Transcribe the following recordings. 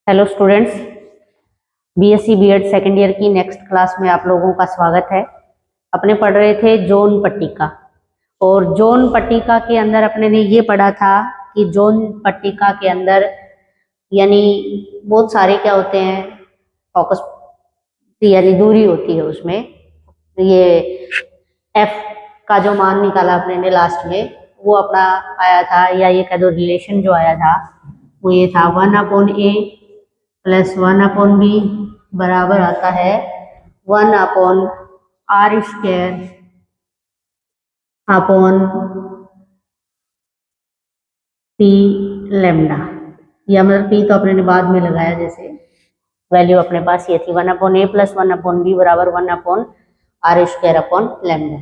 Hello students, BSc BEd second year की next class में आप लोगों का स्वागत है। अपने पढ़ रहे थे जोन पट्टिका, और जोन पट्टिका के अंदर अपने ने ये पढ़ा था कि जोन पट्टिका के अंदर यानी बहुत सारे क्या होते हैं, फोकस यानी दूरी होती है उसमें। ये एफ का जो मान निकाला अपने ने लास्ट में, वो अपना आया था, या ये कह दो रिलेशन जो आया था वो ये था 1/a प्लस 1/b बराबर आता है 1/r² अपॉन p लैम्डा। या मतलब p तो अपने ने बाद में लगाया, जैसे वैल्यू अपने पास ये थी 1/a प्लस 1/b बराबर 1/r² अपॉन लैम्डा।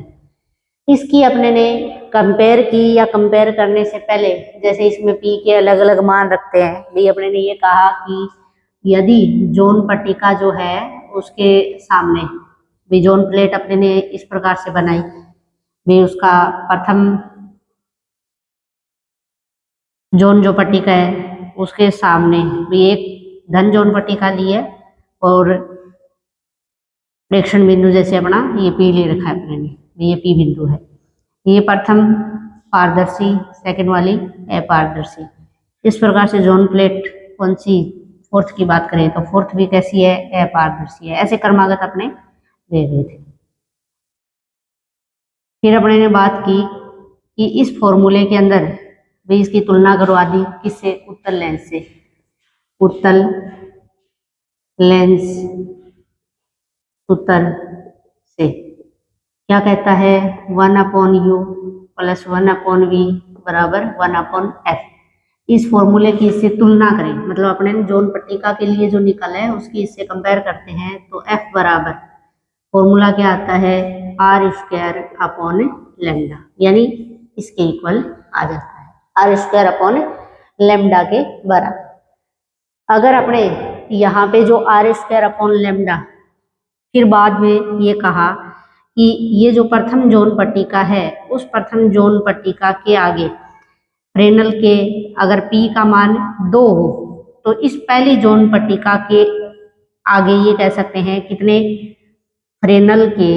इसकी अपने ने कंपेयर की, या कंपेयर करने से पहले जैसे इसमें p के अलग अलग मान रखते हैं, भी अपने ने ये कहा कि यदि जोन पट्टिका जो है उसके सामने भी जोन प्लेट अपने ने इस प्रकार से बनाई, भी उसका प्रथम जोन जो पट्टिका है उसके सामने भी एक धन जोन पट्टिका ली है, और प्रेक्षण बिंदु जैसे अपना ये P ले रखा है अपने ने, ये P बिंदु है। ये प्रथम पारदर्शी, सेकंड वाली अपारदर्शी। इस प्रकार से जोन प्लेट कौन सी, फोर्थ की बात करें तो फोर्थ भी कैसी है, अपारदर्शी है। ऐसे क्रमागत अपने दे रहे थे। फिर अपने ने बात की कि इस फॉर्मूले के अंदर भी इसकी तुलना करवा दी, किससे, उत्तल लेंस से। उत्तल लेंस सूत्र से क्या कहता है, 1/u प्लस 1/v बराबर 1/f। इस फॉर्मूले की इससे तुलना करें, मतलब अपने जोन पट्टिका के लिए जो निकला है उसकी इससे कंपेयर करते हैं, तो f बराबर फॉर्मूला क्या आता है, r² अपॉन लैम्डा, यानी इसके इक्वल आ जाता है, r² अपॉन लैम्डा के बराबर। अगर अपने यहाँ पे जो r² अपॉन लैम्डा, फिर बाद में ये कहा कि ये जो प्रथम जोन पट्टिका है उस प्रथम जोन पट्टिका के आगे फ्रेनल के अगर p का मान 2 हो, तो इस पहली जोन पट्टिका के आगे ये कह सकते हैं कितने, फ्रेनल के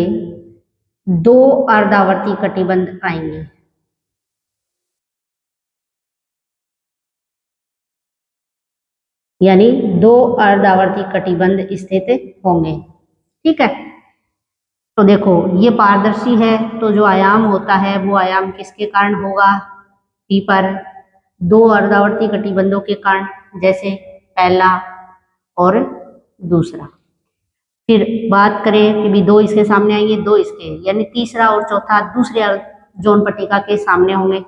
2 अर्धावर्ती कटिबंध आएंगे। यानी 2 अर्धावर्ती कटिबंध स्थित होंगे। ठीक है, तो देखो ये पारदर्शी है, तो जो आयाम होता है वो आयाम किसके कारण होगा, P पर 2 अर्धावर्ती कटिबंधों के कारण, जैसे पहला और दूसरा। फिर बात करें कि भी 2 इसके सामने आएंगे, 2 इसके, यानी तीसरा और चौथा दूसरे जोन पट्टिका के सामने होंगे,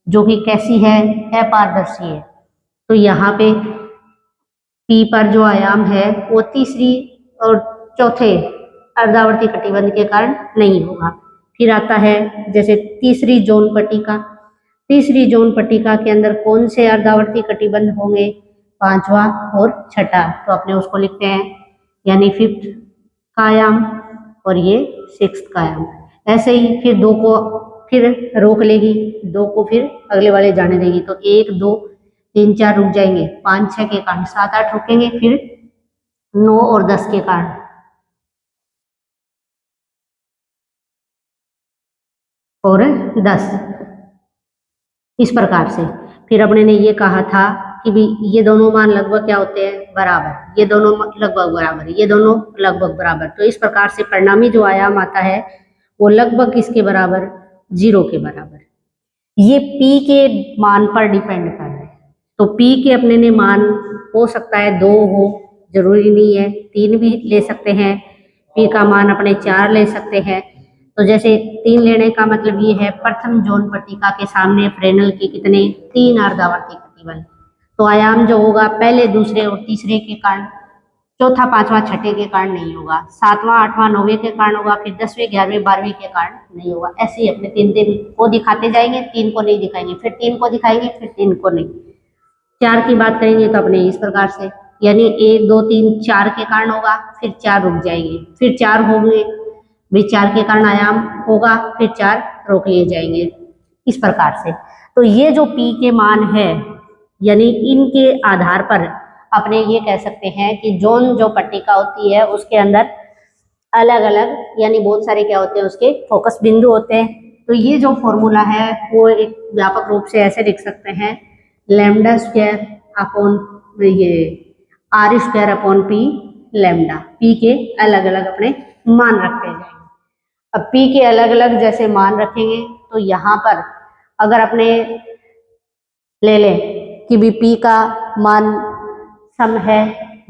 जो कि कैसी है, अपारदर्शी है। तो यहाँ पे P पर जो आयाम है वो तीसरी और चौथे अर्धावर्ती कटिबंध के कारण नहीं होगा। फिर आता है जैसे तीसरी जोन पट्टिका, तीसरी जोन पट्टिका के अंदर कौन से अर्धावर्ती कटिबंध होंगे, 5वां और 6ठा, तो अपने उसको लिखते हैं, यानी 5th का आयाम और ये 6th का आयाम। ऐसे ही फिर 2 को फिर रोक लेगी, 2 को फिर अगले वाले जाने देगी, तो 1 2 3 4 रुक जाएंगे, 5 6 के कारण 7 8 रुकेंगे, फिर 9 और 10 के कारण और 10, इस प्रकार से। फिर अपने ने ये कहा था कि भी ये दोनों मान लगभग क्या होते हैं, बराबर, ये दोनों लगभग बराबर, ये दोनों लगभग बराबर। तो इस प्रकार से परिणामी जो आयाम आता है वो लगभग किसके बराबर, 0 के बराबर। ये P के मान पर डिपेंड कर रहा है, तो P के अपने ने मान हो सकता है 2 हो, जरूरी नहीं है, 3 भी ले सकते हैं, P का मान अपने 4 ले सकते हैं। तो जैसे 3 लेने का मतलब ये है, प्रथम जोन पट्टिका के सामने फ्रेनल के कितने, 3 अर्धावर्ती कटिबंध, तो आयाम जो होगा पहले दूसरे और तीसरे के कारण, चौथा 5वां 6ठे के कारण नहीं होगा, 7वां 8वां 9वें के कारण होगा, फिर 10वें 11वें 12वें के कारण नहीं होगा। ऐसे ही अपने 3 को दिखाते जाएंगे, 3 को नहीं दिखाएंगे, फिर 3 को दिखाएंगे, फिर 3 को नहीं। 4 की बात करेंगे तो अपने इस प्रकार से, यानी 1 2 3 4 के कारण होगा, फिर 4 रुक जाएंगे, फिर 4 होंगे, भी 4 के कारण आयाम होगा, फिर 4 रोक लिए जाएंगे, इस प्रकार से। तो ये जो P के मान है, यानी इनके आधार पर अपने ये कह सकते हैं कि जोन जो पट्टिका होती है उसके अंदर अलग अलग यानी बहुत सारे क्या होते हैं उसके फोकस बिंदु होते हैं। तो ये जो फॉर्मूला है वो एक व्यापक रूप से ऐसे लिख सकते हैं, लैम्डा स्क्वायर अपॉन ये R square upon P lambda, P के अलग अलग अपने मान रखते जाएंगे। अब पी के अलग अलग जैसे मान रखेंगे तो यहाँ पर अगर अपने ले लें कि भी पी का मान सम है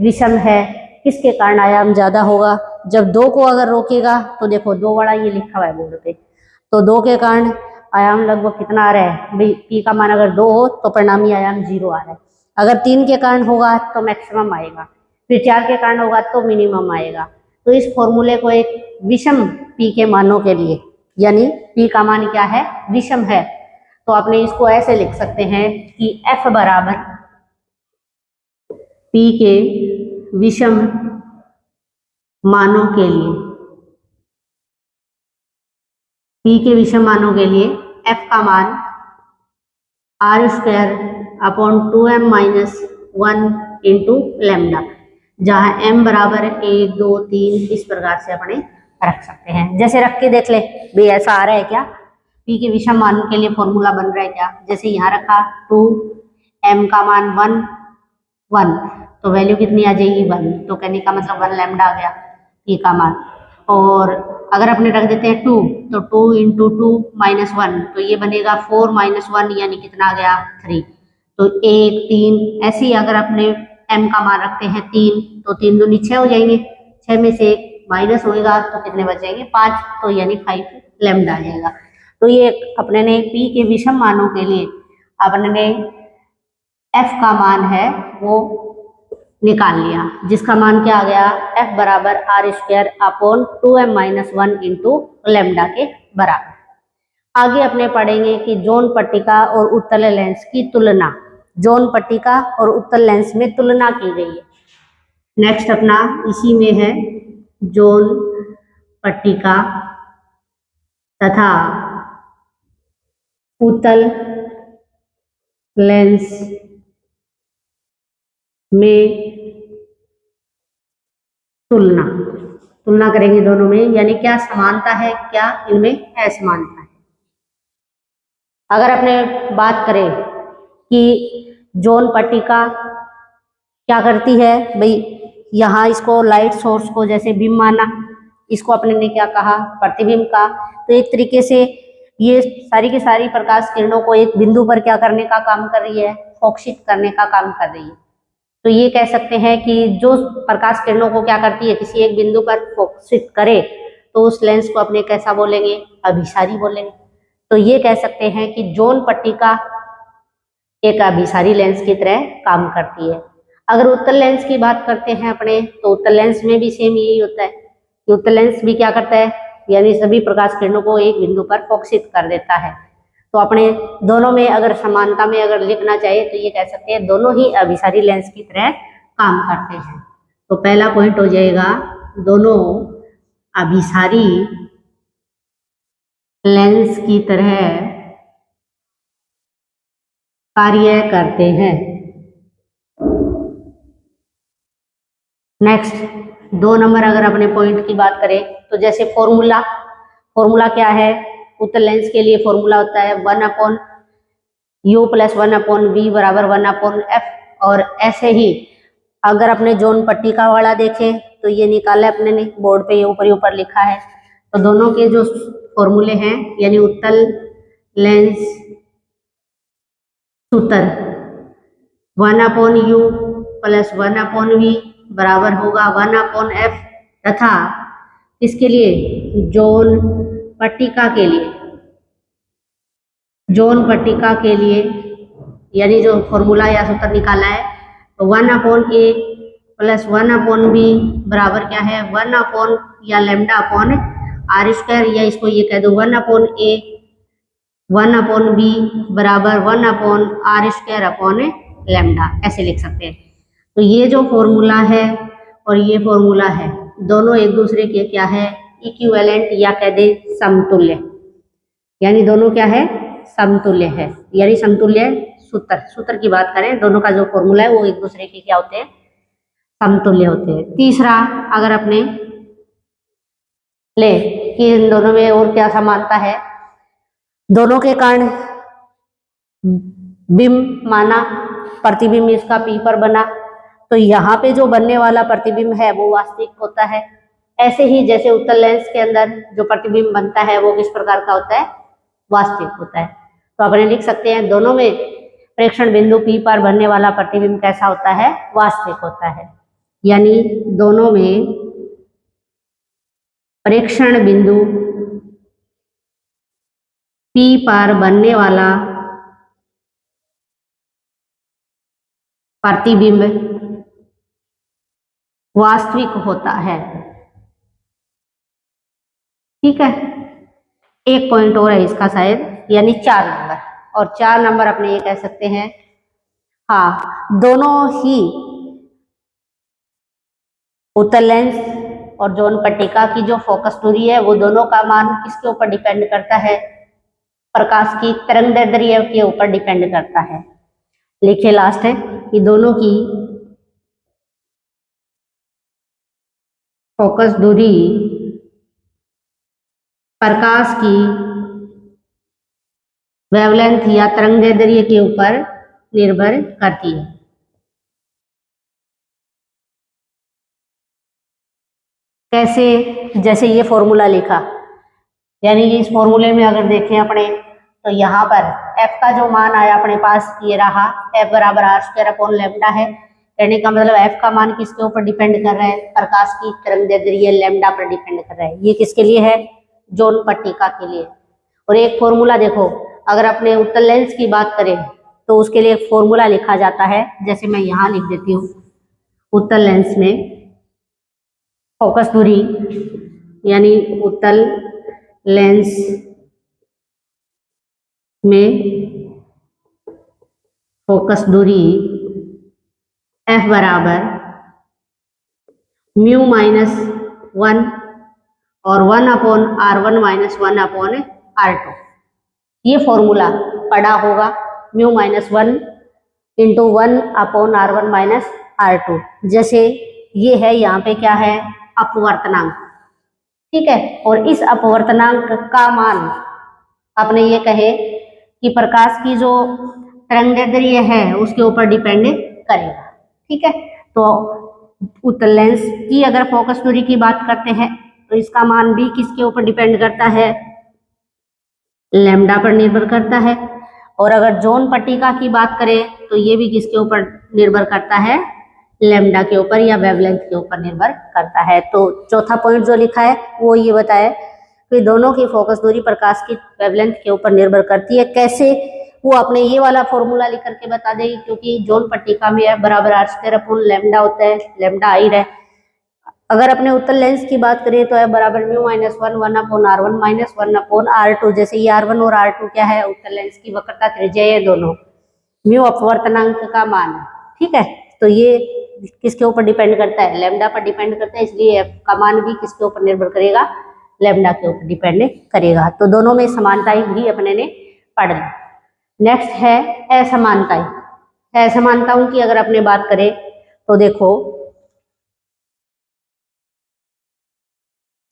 विषम है, किसके कारण आयाम ज्यादा होगा, जब दो को अगर रोकेगा तो देखो दो बड़ा ये लिखा हुआ है बोर्ड पे, तो दो के कारण आयाम लगभग कितना आ रहा है भाई, पी का मान अगर 2 हो तो परिणामी आयाम 0 आ रहा है, अगर 3 के कारण होगा तो मैक्सिमम आएगा, फिर 4 के कारण होगा तो मिनिमम आएगा। तो इस फॉर्मूले को एक विषम पी के मानों के लिए, यानी पी का मान क्या है विषम है, तो आपने इसको ऐसे लिख सकते हैं कि F बराबर पी के विषम मानों के लिए, पी के विषम मानों के लिए F का मान R square upon 2m minus 1 into lambda, जहाँ m बराबर 1 2 3 इस प्रकार से अपने रख सकते हैं। जैसे रख के देख ले भाई ऐसा आ रहा है क्या, p के विषम मान के लिए फॉर्मूला बन रहा है क्या, जैसे यहाँ रखा 2 m का मान 1 1 तो वैल्यू कितनी आ जाएगी 1, तो कहने का मतलब 1 लैम्डा आ गया p का मान। और अगर अपने रख देते हैं 2 तो 2 इंटू 2 माइनस 1 तो ये बनेगा 4 माइनस 1 यानी कितना आ गया 3, तो 1 3 ऐसे ही अगर अपने m का मान रखते हैं 3 तो 3 दूनी 6 हो जाएंगे, 6 में से 1 माइनस होएगा तो कितने बच जाएंगे 5, तो यानी 5 लैम्डा आ जाएगा। तो ये अपने ने p के विषम मानों के लिए अपने ने f का मान है वो निकाल लिया, जिसका मान क्या आ गया f बराबर R square upon 2m minus 1 into lambda के बराबर। आगे अपने पढ़ेंगे कि जोन पट्टिका और उत्तल लेंस की तुलना, जोन पट्टिका और उत्तल लेंस में तुलना की गई है। नेक्स्ट अपना इसी में है जोन पट्टिका तथा उत्तल लेंस में तुलना करेंगे दोनों में, यानी क्या समानता है क्या इनमें असमानता है। अगर अपने बात करें कि जोन पट्टिका क्या करती है भाई, यहाँ इसको लाइट सोर्स को जैसे बिंब माना, इसको अपने ने क्या कहा प्रतिबिंब का, तो एक तरीके से ये सारी की सारी प्रकाश किरणों को एक बिंदु पर क्या करने का काम कर रही है, फोकसित करने का काम कर रही है। तो ये कह सकते हैं कि जो प्रकाश किरणों को क्या करती है किसी एक बिंदु पर फोकसित करे तो उस लेंस को अपने कैसा बोलेंगे अभिसारी बोलेंगे। तो ये कह सकते हैं कि जोन पट्टिका एक अभिसारी लेंस की तरह काम करती है। अगर उत्तल लेंस की बात करते हैं अपने, तो उत्तल लेंस में भी सेम यही होता है कि उत्तल लेंस भी क्या करता है, यानी सभी प्रकाश किरणों को एक बिंदु पर फोकसित कर देता है। तो अपने दोनों में अगर समानता में अगर लिखना चाहिए तो ये कह सकते हैं दोनों ही अभिसारी लेंस की तरह काम करते हैं। तो पहला पॉइंट हो जाएगा दोनों अभिसारी लेंस की तरह कार्य करते हैं। नेक्स्ट 2 नंबर अगर अपने पॉइंट की बात करें तो जैसे फॉर्मूला क्या है, उत्तल लेंस के लिए फॉर्मूला होता है 1/u प्लस 1/v बराबर 1/f, और ऐसे ही अगर अपने जोन पट्टिका वाला देखें तो ये निकाला अपने ने बोर्ड पे ये ऊपर लिखा है। तो दोनों के जो फॉर्मूले हैं यानी उत्तल लेंस सूत्र 1/u प्लस 1/v बराबर होगा 1/f, तथा इसके लिए जोन पट्टिका के लिए यानी जो फॉर्मूला या सूत्र निकाला है तो 1/a प्लस 1/b बराबर क्या है 1/ या लैम्डा अपॉन आर स्क्वायर, या इसको ये कह दो 1/a 1/b बराबर 1/r स्क्वायर अपॉन लैम्डा, ऐसे लिख सकते हैं। तो ये जो फॉर्मूला है और ये फॉर्मूला है दोनों एक दूसरे के क्या है इक्विवेलेंट, या कह दे समतुल्य, यानी दोनों क्या है समतुल्य है, यानी समतुल्य सूत्र सूत्र की बात करें, दोनों का जो फॉर्मूला है वो एक दूसरे के क्या होते हैं, समतुल्य होते हैं। तीसरा, अगर अपने ले कि इन दोनों में और क्या समानता है, दोनों के कारण बिंब माना, प्रतिबिंब इसका पी पर बना, तो यहाँ पे जो बनने वाला प्रतिबिंब है वो वास्तविक होता है। ऐसे ही जैसे उत्तल लेंस के अंदर जो प्रतिबिंब बनता है वो किस प्रकार का होता है, वास्तविक होता है। तो अपने लिख सकते हैं दोनों में प्रेक्षण बिंदु पी पर बनने वाला प्रतिबिंब कैसा होता है, वास्तविक होता है। यानी दोनों में प्रेक्षण बिंदु पी पर बनने वाला प्रतिबिंब वास्तविक होता है। ठीक है, एक पॉइंट और है इसका शायद, यानी 4 नंबर, और 4 नंबर अपने ये कह सकते हैं, हाँ, दोनों ही उत्तल लेंस और जोन पट्टिका की जो फोकस दूरी है वो दोनों का मान किसके ऊपर डिपेंड करता है, प्रकाश की तरंगदैर्ध्य के ऊपर डिपेंड करता है। लिखिए लास्ट है कि दोनों की फोकस दूरी प्रकाश की वेवलेंथ या तरंगदैर्ध्य के ऊपर निर्भर करती है। कैसे, जैसे ये फॉर्मूला लिखा, यानी कि इस फॉर्मूले में अगर देखें अपने तो यहाँ पर f का जो मान आया अपने पास ये रहा, f बराबर r² है। कहने का मतलब f का मान किसके ऊपर डिपेंड कर रहा है, प्रकाश की तरंगदैर्ध्य लैम्डा पर डिपेंड कर रहा है। ये किसके लिए है, जोन पट्टिका के लिए। और एक फॉर्मूला देखो, अगर अपने उत्तल लेंस की बात करें तो उसके लिए एक फॉर्मूला लिखा जाता है, जैसे मैं यहाँ लिख देती हूँ, उत्तल लेंस में फोकस दूरी यानी उत्तल लेंस में फोकस दूरी f बराबर म्यू माइनस 1 और 1/r1 माइनस 1/r2। ये फॉर्मूला पढ़ा होगा, mu minus 1 into 1/r1 minus r2। जैसे ये है, यहाँ पे क्या है, अपवर्तनांक, ठीक है, और इस अपवर्तनांक का मान आपने ये कहे कि प्रकाश की जो तरंगदैर्ध्य है उसके ऊपर डिपेंड करेगा। ठीक है, तो उत्तल लेंस की अगर फोकस दूरी की बात करते हैं तो इसका मान भी किसके ऊपर डिपेंड करता है, लैम्डा पर निर्भर करता है। और अगर जोन पट्टिका की बात करें तो ये भी किसके ऊपर निर्भर करता है, लैम्डा के ऊपर या वेवलेंथ के ऊपर निर्भर करता है। तो चौथा पॉइंट जो लिखा है वो ये बताया कि दोनों की फोकस दूरी प्रकाश की वेवलेंथ के ऊपर निर्भर करती है। कैसे, वो आपने ये वाला फॉर्मूला लिख करके बता देगी, क्योंकि जोन पट्टिका में f बराबर r² होता है, लैम्डा आई है। अगर अपने उत्तल लेंस की बात करें तो f बराबर mu minus 1 1/r1 minus 1/r2। जैसे ये r1 और r2 क्या है, उत्तल लेंस की वक्रता त्रिज्या है दोनों, म्यू अपवर्तनांक का मान। ठीक है, तो ये किसके ऊपर डिपेंड करता है, लैम्डा पर डिपेंड करता है, इसलिए f का मान भी किसके ऊपर निर्भर करेगा, लैम्डा के ऊपर डिपेंड करेगा। तो दोनों में समानताएं भी अपने ने पढ़ ली। नेक्स्ट है असमानताएं। असमानताओं की अगर अपने बात करें तो देखो,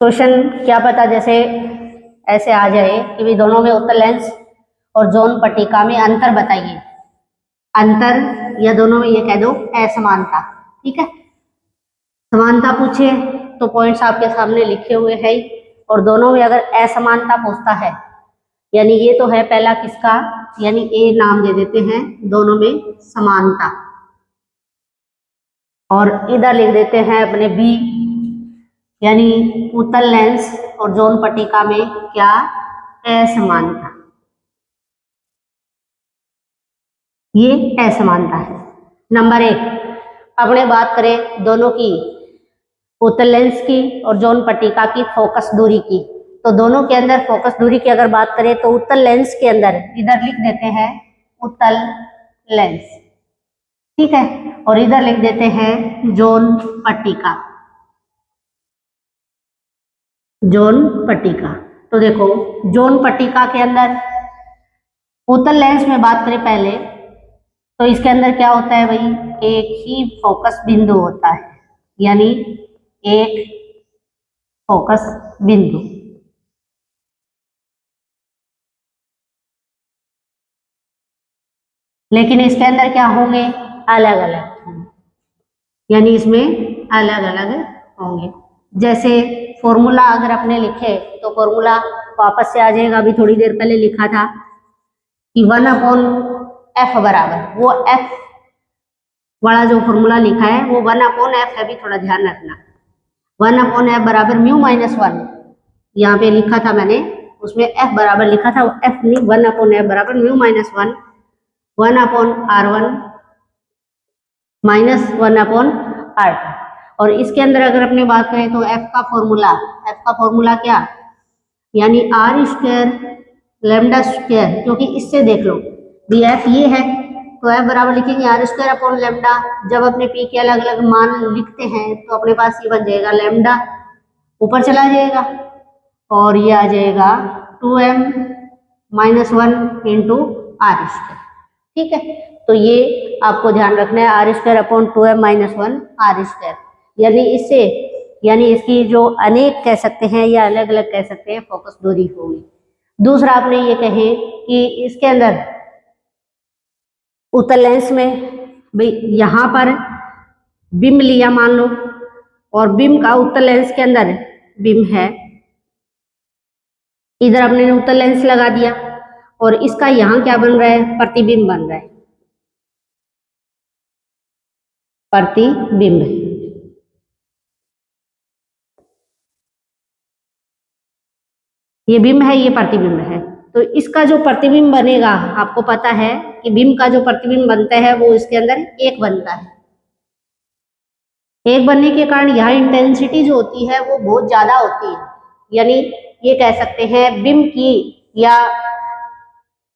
क्वेश्चन क्या पता जैसे ऐसे आ जाए कि भी दोनों में उत्तल लेंस और जोन पट्टिका में अंतर बताइए, अंतर या दोनों में ये कह दो असमानता। ठीक है, समानता पूछे तो पॉइंट्स आपके सामने लिखे हुए हैं, और दोनों में अगर असमानता पूछता है, यानी ये तो है पहला किसका, यानी ए नाम दे देते हैं, दोनों में समानता, और इधर लिख देते हैं अपने बी, यानी उत्तल लेंस और जोन पट्टिका में क्या, असमानता। ये असमानता है। नंबर 1, अपने बात करें दोनों की, उत्तल लेंस की और जोन पट्टिका की फोकस दूरी की, तो दोनों के अंदर फोकस दूरी की अगर बात करें तो उत्तल लेंस के अंदर इधर लिख देते हैं उत्तल लेंस, ठीक है, और इधर लिख देते हैं जोन पट्टिका, जोन पट्टिका। तो देखो जोन पट्टिका के अंदर उत्तल लेंस में बात करें पहले तो इसके अंदर क्या होता है भाई, एक ही फोकस बिंदु होता है, यानी एक फोकस बिंदु। लेकिन इसके अंदर क्या होंगे, अलग अलग, यानी इसमें अलग अलग होंगे। जैसे फॉर्मूला अगर अपने लिखे तो फॉर्मूला वापस से आ जाएगा, अभी थोड़ी देर पहले लिखा था कि 1/f बराबर, वो f वाला जो फॉर्मूला लिखा है वो 1/f है, भी थोड़ा ध्यान रखना। 1/f बराबर μ-1, यहाँ पे लिखा था मैंने, उसमें f बराबर लिखा था, f नहीं, 1/f बराबर μ-1, 1/r1 माइनस 1/r2। और इसके अंदर अगर अपने बात करें तो f का फॉर्मूला क्या, यानी r स्क्वायर लैम्डा स्क्वायर, क्योंकि इससे देख लो भी f ये है तो f बराबर लिखेंगे r स्क्वायर अपॉन लैम्डा। जब अपने p के अलग अलग मान लिखते हैं तो अपने पास ये बन जाएगा लैम्डा, ऊपर चला जाएगा और ये आ जाएगा 2m - 1 इंटू r स्क्वायर। ठीक है, तो ये आपको ध्यान रखना है, r square upon 2m - 1 r square, यानी इससे, यानी इसकी जो अनेक कह सकते हैं या अलग अलग कह सकते हैं फोकस दूरी होगी। दूसरा आपने ये कहे कि इसके अंदर उत्तल लेंस में भाई यहाँ पर बिंब लिया मान लो, और बिंब का उत्तल लेंस के अंदर बिंब है, इधर आपने उत्तल लेंस लगा दिया और इसका यहाँ क्या बन रहा है, प्रतिबिंब बन रहा है, प्रतिबिंब। ये बिंब है, ये प्रतिबिंब है, तो इसका जो प्रतिबिंब बनेगा, आपको पता है कि बिंब का जो प्रतिबिंब बनता है वो इसके अंदर एक बनता है। एक बनने के कारण यहाँ इंटेंसिटी जो होती है वो बहुत ज्यादा होती है, यानी ये कह सकते हैं बिंब की या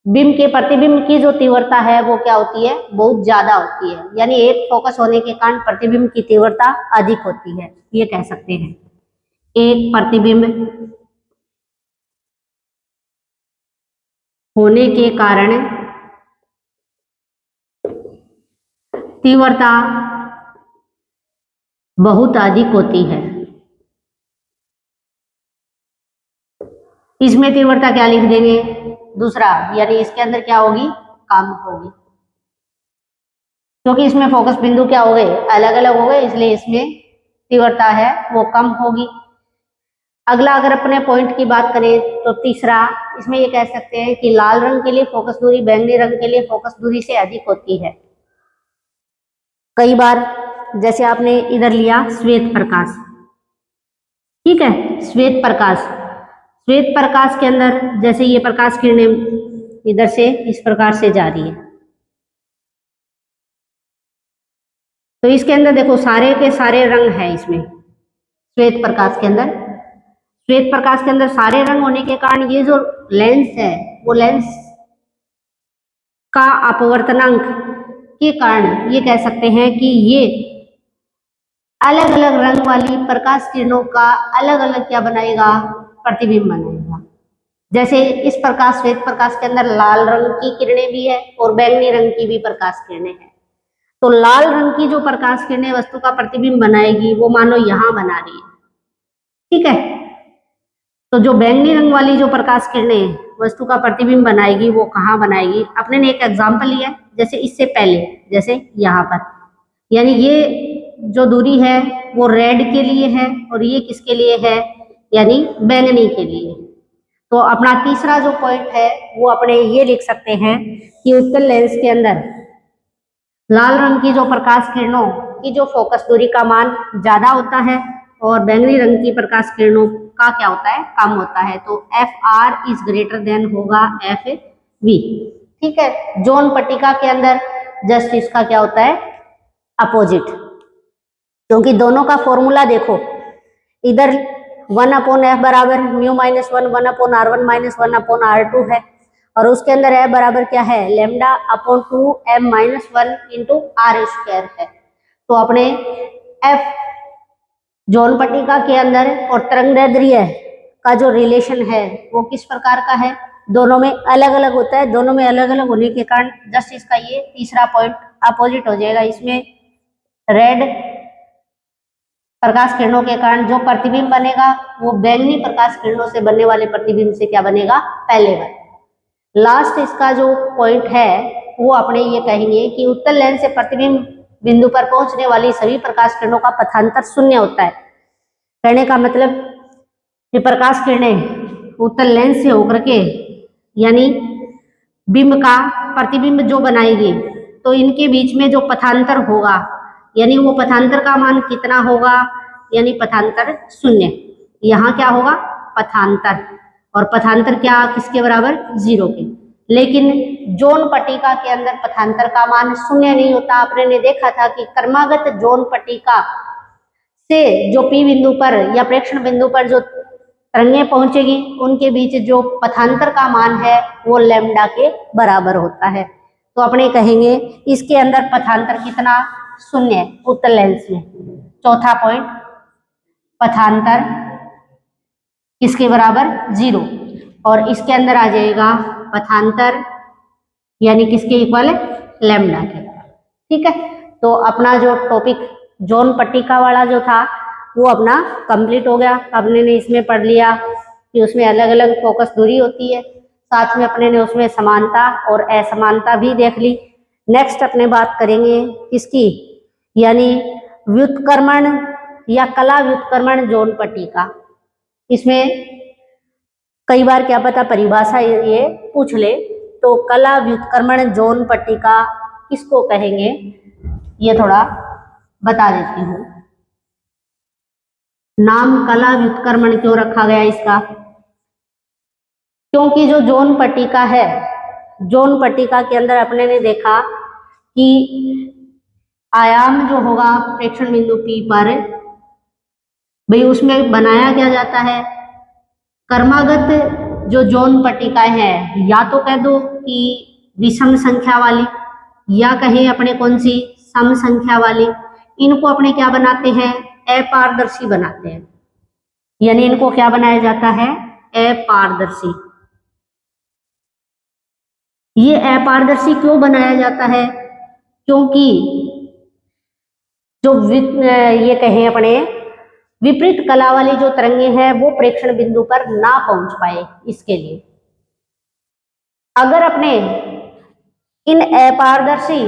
बिंब के प्रतिबिंब की जो तीव्रता है वो क्या होती है, बहुत ज्यादा होती है, यानी एक फोकस होने के कारण प्रतिबिंब की तीव्रता अधिक होती है, ये कह सकते हैं। एक प्रतिबिंब होने के कारण तीव्रता बहुत अधिक होती है। इसमें तीव्रता क्या लिख देंगे, दूसरा, यानी इसके अंदर क्या होगी, कम होगी, क्योंकि इसमें फोकस बिंदु क्या हो गए, अलग अलग हो गए, इसलिए इसमें तीव्रता है वो कम होगी। अगला अगर अपने पॉइंट की बात करें तो तीसरा, इसमें ये कह सकते हैं कि लाल रंग के लिए फोकस दूरी बैंगनी रंग के लिए फोकस दूरी से अधिक होती है। कई बार जैसे आपने इधर लिया श्वेत प्रकाश, ठीक है, श्वेत प्रकाश के अंदर जैसे ये प्रकाश किरणें इधर से इस प्रकार से जा रही है, तो इसके अंदर देखो सारे के सारे रंग हैं इसमें, श्वेत प्रकाश के अंदर, श्वेत प्रकाश के अंदर सारे रंग होने के कारण ये जो लेंस है वो लेंस का अपवर्तनांक के कारण ये कह सकते हैं कि ये अलग अलग रंग वाली प्रकाश किरणों का अलग अलग क्या बनाएगा, प्रतिबिंब बनाएगा। जैसे इस प्रकाश श्वेत प्रकाश के अंदर लाल रंग की किरणें भी है और बैंगनी रंग की भी प्रकाश किरणें हैं, तो लाल रंग की जो प्रकाश किरणें वस्तु का प्रतिबिंब बनाएगी वो मानो यहाँ बना रही है, ठीक है, तो जो बैंगनी रंग वाली जो प्रकाश किरणें वस्तु का प्रतिबिंब बनाएगी वो कहाँ बनाएगी, अपने ने एक एग्जाम्पल लिया जैसे इससे पहले, जैसे यहाँ पर, यानी ये जो दूरी है वो रेड के लिए है और ये किसके लिए है, यानी बैंगनी के लिए। तो अपना तीसरा जो पॉइंट है वो अपने ये लिख सकते हैं कि उत्तल लेंस के अंदर लाल रंग की जो प्रकाश किरणों की जो फोकस दूरी का मान ज्यादा होता है और बैंगनी रंग की प्रकाश किरणों का क्या होता है, कम होता है, तो FR इज ग्रेटर देन होगा FV, ठीक है। जोन पट्टिका के अंदर जस्ट इसका क्या होता है, अपोजिट, क्योंकि दोनों का फॉर्मूला देखो, इधर 1/f बराबर μ-1 1/r1 - 1/r2 है और उसके अंदर f बराबर क्या है, lambda upon 2m - 1 into r square है। तो अपने f जोन पट्टिका के अंदर और तरंगदैर्ध्य का जो रिलेशन है वो किस प्रकार का है, दोनों में अलग अलग होता है, दोनों में अलग अलग होने के कारण जस्ट इसका ये तीसरा पॉइंट अपोजिट हो जाएगा। इसमें रेड प्रकाश किरणों के कारण जो प्रतिबिंब बनेगा वो बैंगनी प्रकाश किरणों से बनने वाले प्रतिबिंब से क्या बनेगा, पहले बनेगा। लास्ट इसका जो पॉइंट है वो अपने ये कहेंगे कि उत्तल लेंस से प्रतिबिंब बिंदु पर पहुंचने वाली सभी प्रकाश किरणों का पथांतर शून्य होता है। कहने का मतलब ये प्रकाश किरणें उत्तल लेंस से होकर के यानी बिंब का प्रतिबिंब जो बनाएगी तो इनके बीच में जो पथांतर होगा यानी वो पथांतर का मान कितना होगा, यानी पथांतर शून्य। यहाँ क्या होगा, पथांतर, और पथांतर क्या किसके बराबर, 0 के। लेकिन जोन पट्टिका के अंदर पथांतर का मान शून्य नहीं होता। आपने ने देखा था कि क्रमागत जोन पट्टिका से जो पी बिंदु पर या प्रेक्षण बिंदु पर जो तरंगें पहुंचेगी उनके बीच जो पथांतर का मान है वो लैम्डा के बराबर होता है। तो अपने कहेंगे इसके अंदर पथांतर कितना, शून्य उत्तल लेंस में। चौथा पॉइंट, पथांतर किसके बराबर, 0, और इसके अंदर आ जाएगा पथांतर यानी किसके इक्वल है, लैम्डा के। ठीक है, तो अपना जो टॉपिक जोन पट्टिका वाला जो था वो अपना कंप्लीट हो गया। अपने ने इसमें पढ़ लिया कि उसमें अलग अलग फोकस दूरी होती है, साथ में अपने ने उसमें समानता और असमानता भी देख ली। नेक्स्ट अपने बात करेंगे किसकी, यानी व्युत्क्रमण या कला व्युत्क्रमण जोन पट्टिका। इसमें कई बार क्या पता परिभाषा ये पूछ ले, तो कला व्युत्क्रमण जोन पट्टिका किसको कहेंगे ये थोड़ा बता देती हूँ। नाम कला व्युत्क्रमण क्यों रखा गया इसका, क्योंकि जो जोन पट्टिका है, जोन पट्टिका के अंदर अपने ने देखा कि आयाम जो होगा प्रेक्षण बिंदु P पर, भाई उसमें बनाया क्या जाता है, क्रमागत जो जोन पट्टिकाएं हैं, या तो कह दो कि विषम संख्या वाली, या कहें अपने कौन सी सम संख्या वाली, इनको अपने क्या बनाते हैं, अपारदर्शी बनाते हैं। यानी इनको क्या बनाया जाता है, अपारदर्शी। ये अपारदर्शी क्यों बनाया जाता है, क्योंकि जो ये कहें अपने विपरीत कला वाली जो तरंगे हैं वो प्रेक्षण बिंदु पर ना पहुंच पाए, इसके लिए। अगर अपने इन अपारदर्शी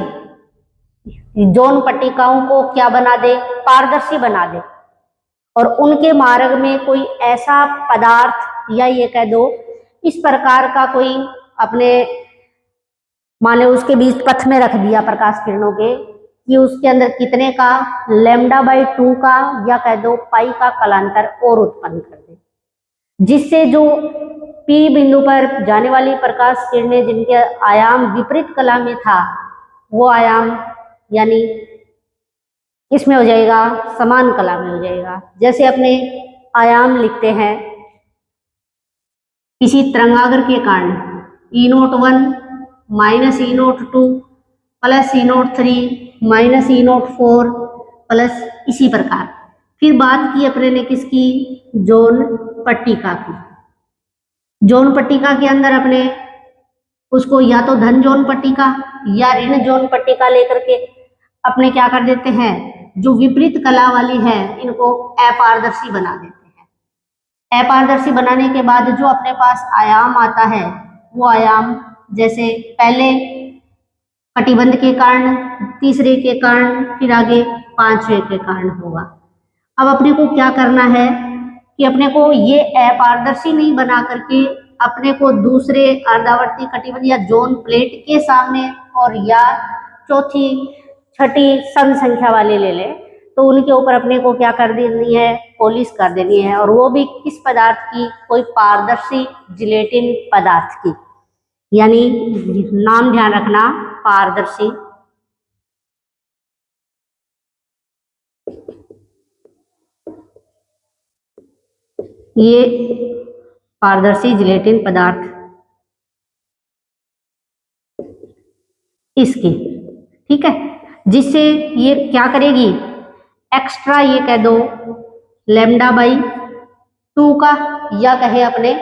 जोन पट्टिकाओं को क्या बना दे, पारदर्शी बना दे, और उनके मार्ग में कोई ऐसा पदार्थ या ये कह दो इस प्रकार का कोई अपने माने उसके बीच पथ में रख दिया प्रकाश किरणों के कि उसके अंदर कितने का, λ/2 का या कह दो पाई का कलांतर और उत्पन्न कर दे, जिससे जो P बिंदु पर जाने वाली प्रकाश किरणें जिनके आयाम विपरीत कला में था वो आयाम यानी इसमें हो जाएगा, समान कला में हो जाएगा। जैसे अपने आयाम लिखते हैं किसी तरंगाग्र के कारण E01 minus E02 plus E03 minus E04 plus इसी प्रकार। फिर बात की अपने ने किसकी, जोन पट्टिका की। जोन पट्टिका के अंदर अपने उसको या तो धन जोन पट्टिका या ऋण जोन पट्टिका लेकर के अपने क्या कर देते हैं, जो विपरीत कला वाली है इनको अपारदर्शी बना देते हैं। अपारदर्शी बनाने के बाद जो अपने पास आयाम आता है वो आयाम जैसे पहले कटिबंध के कारण, तीसरे के कारण, फिर आगे पांचवें के कारण होगा। अब अपने को क्या करना है कि अपने को ये अपारदर्शी नहीं बना करके अपने को दूसरे अर्धावर्ती कटिबंध या जोन प्लेट के सामने और या चौथी छठी सम संख्या वाले ले ले, तो उनके ऊपर अपने को क्या कर देनी है, पॉलिश कर देनी है, और वो भी किस पदार्थ की, कोई पारदर्शी जिलेटिन पदार्थ की। यानी नाम ध्यान रखना, पारदर्शी ये पारदर्शी जिलेटिन पदार्थ इसकी, ठीक है, जिससे ये क्या करेगी, एक्स्ट्रा ये कह दो λ/2 का या कहे अपने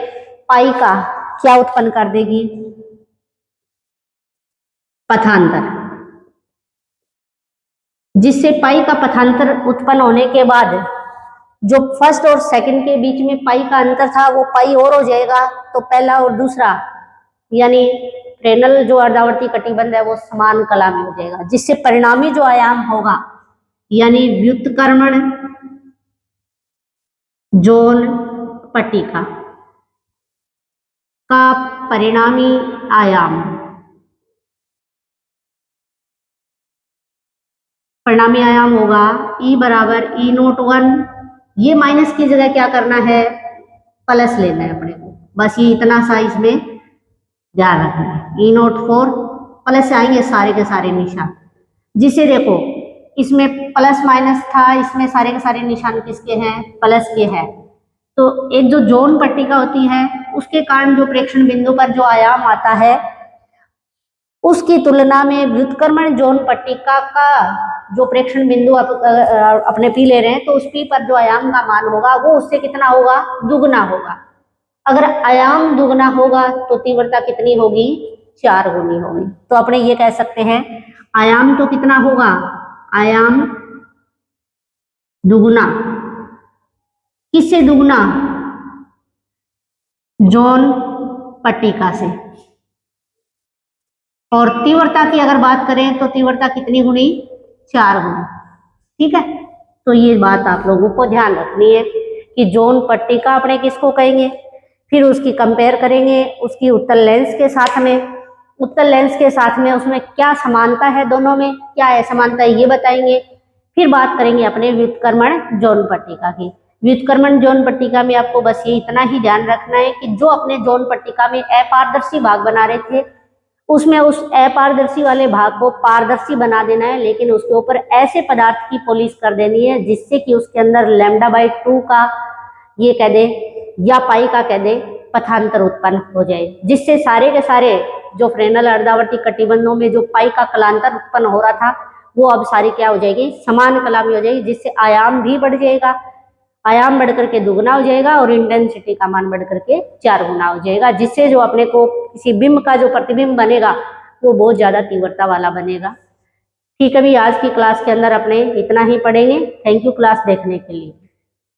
पाई का क्या उत्पन्न कर देगी, पथांतर, जिससे पाई का पथांतर उत्पन्न होने के बाद जो फर्स्ट और सेकंड के बीच में पाई का अंतर था वो पाई और हो जाएगा, तो पहला और दूसरा यानी फ्रेनल जो अर्धावर्ती कटिबंध है वो समान कला में हो जाएगा, जिससे परिणामी जो आयाम होगा यानी व्युत्क्रमण जोन पट्टिका का परिणामी आयाम, परिणामी आयाम होगा E बराबर E01। ये माइनस की जगह क्या करना है, प्लस लेना है अपने को, बस ये इतना सा इसमें ध्यान रखना है। E04 प्लस आएंगे सारे के सारे निशान, जिसे देखो इसमें प्लस माइनस था, इसमें सारे के सारे निशान किसके हैं, प्लस के हैं। तो एक जो जोन पट्टिका होती है उसके कारण जो प्रेक्षण बिंदु पर जो आयाम आता है उसकी तुलना में व्युत्क्रमण जोन पट्टिका का जो प्रेक्षण बिंदु अपने पी ले रहे हैं तो उस पी पर जो आयाम का मान होगा वो उससे कितना होगा, दुगना होगा। अगर आयाम दुगना होगा तो तीव्रता कितनी होगी, 4 गुनी होगी। तो अपने ये कह सकते हैं आयाम तो कितना होगा, आयाम दुगना, किससे दुगना, जोन पट्टिका से। और तीव्रता की अगर बात करें तो तीव्रता कितनी गुनी, 4 गुनी। ठीक है, तो ये बात आप लोगों को ध्यान रखनी है कि जोन पट्टिका अपने किसको कहेंगे, फिर उसकी कंपेयर करेंगे उसकी उत्तल लेंस के साथ में, उत्तल लेंस के साथ में उसमें क्या समानता है, दोनों में क्या असमानता है ये बताएंगे। फिर बात करेंगे अपने व्युत्क्रमण जोन पट्टिका की। व्युत्क्रमण जोन पट्टिका में आपको बस ये इतना ही ध्यान रखना है कि जो अपने जोन पट्टिका में अपारदर्शी भाग बना रहे थे उसमें उस अपारदर्शी वाले भाग को पारदर्शी बना देना है, लेकिन उसके ऊपर ऐसे पदार्थ की पॉलिश कर देनी है जिससे कि उसके अंदर λ/2 का ये कह दे या पाई का कह दे पथांतर उत्पन्न हो जाए, जिससे सारे के सारे जो फ्रेनल अर्धावर्ती कटिबंधों में जो पाई का कलांतर उत्पन्न हो रहा था वो अब सारी क्या हो जाएगी, समान कला में हो जाएगी, जिससे आयाम भी बढ़ जाएगा, आयाम बढ़ करके दुगना हो जाएगा और इंटेंसिटी का मान बढ़ करके 4 गुना हो जाएगा, जिससे जो अपने को किसी बिंब का जो प्रतिबिंब बनेगा वो बहुत ज्यादा तीव्रता वाला बनेगा। ठीक है, अभी आज की क्लास के अंदर अपने इतना ही पढ़ेंगे। थैंक यू क्लास देखने के लिए।